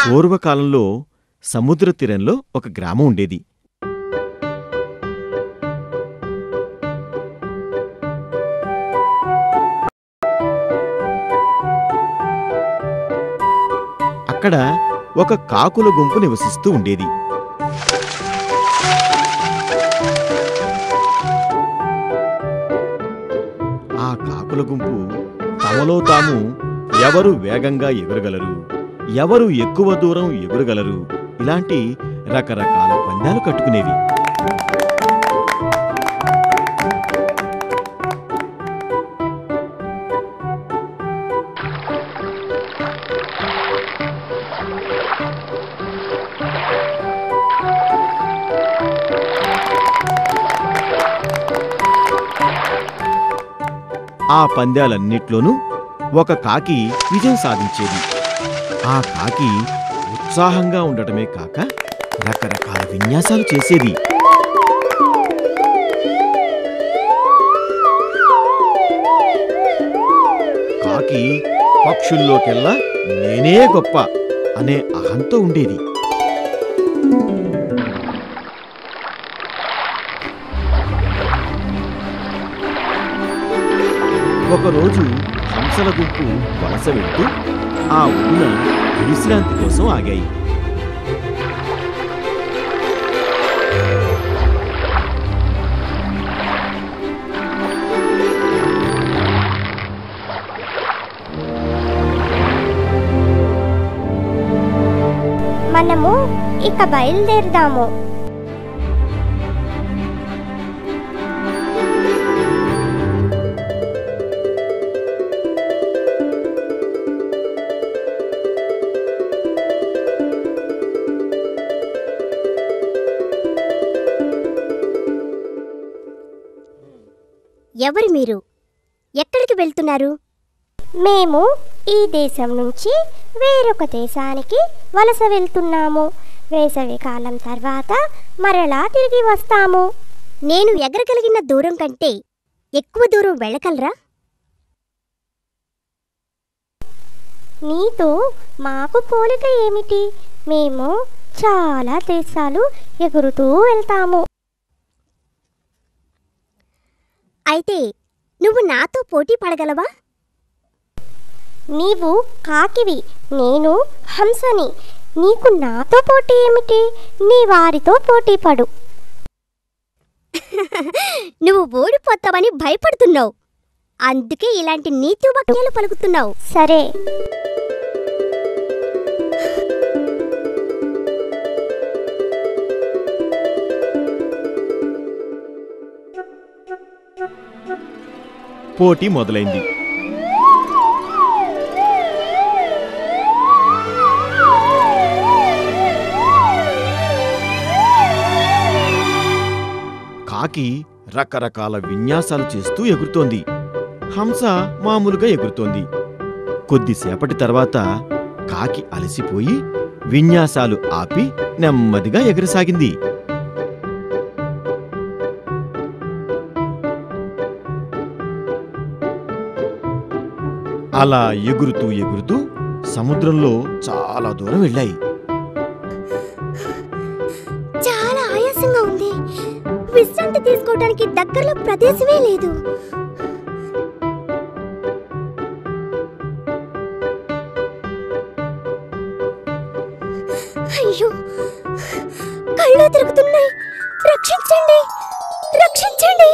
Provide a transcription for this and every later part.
పూర్వకాలంలో సముద్ర తీరంలో ఒక గ్రామం ఉండేది. అక్కడ ఒక కాకుల గుంపు నివసిస్తూ ఉండేది. ఆ కాకుల గుంపు తమలో తాము ఎవరు వేగంగా ఎగురగలరు, ఎవరు ఎక్కువ దూరం ఎగురగలరు ఇలాంటి రకరకాల పందాలు కట్టుకునేవి. ఆ పందాలన్నిట్లోనూ ఒక కాకి విజయం సాధించేది. ఆ కాకి ఉత్సాహంగా ఉండటమే కాక రకరకాల విన్యాసాలు చేసేది. కాకి పక్షుల్లోకెల్లా నేనే గొప్ప అనే అహంతో ఉండేది. ఒకరోజు హంసల గుంపు వలస వెళ్తూ ఆ ఒడ్డున విశ్రాంతి కోసం ఆగాయి. మనము ఇక బయలుదేరదాము. ఎవరు మీరు? ఎక్కడికి వెళ్తున్నారు? మేము ఈ దేశం నుంచి వేరొక దేశానికి వలస వెళ్తున్నాము. వేసవి కాలం తర్వాత మరలా తిరిగి వస్తాము. నేను ఎగరగలిగిన దూరం కంటే ఎక్కువ దూరం వెళ్ళగలరా? నీతో మాకు పోలిక ఏమిటి? మేము చాలా దేశాలు ఎగురుతూ వెళ్తాము. అయితే నువ్వు నాతో పోటీ పడగలవా? నీవు కాకివి, నేను హంసని. నీకు నాతో పోటీ ఏమిటి? నీ వారితో పోటీ పడు. నువ్వు ఓడిపోతావని భయపడుతున్నావు, అందుకే ఇలాంటి నీతి వాక్యాలు పలుకుతున్నావు. సరే, పోటీ మొదలైంది. కాకి రకరకాల విన్యాసాలు చేస్తూ ఎగురుతోంది. హంస మామూలుగా ఎగురుతోంది. కొద్దిసేపటి తర్వాత కాకి అలసిపోయి విన్యాసాలు ఆపి నెమ్మదిగా ఎగరసాగింది. అలా ఎగురుతూ ఎగురుతూ సముద్రంలో చాలా దూరం వెళ్ళాయి. చాలా ఆయాసంగా ఉంది. విశ్రాంతి తీసుకోవడానికి దగ్గరలో ప్రదేశమే లేదు. అయ్యో, కళ్ళు తిరుగుతున్నాయి. రక్షించండి, రక్షించండి.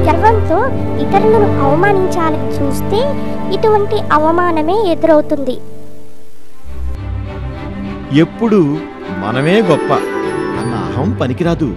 గర్వంతో ఇతరులను అవమానించాలని చూస్తే ఇటువంటి అవమానమే ఎదురవుతుంది. ఎప్పుడు మనమే గొప్ప అన్న అహం పనికిరాదు.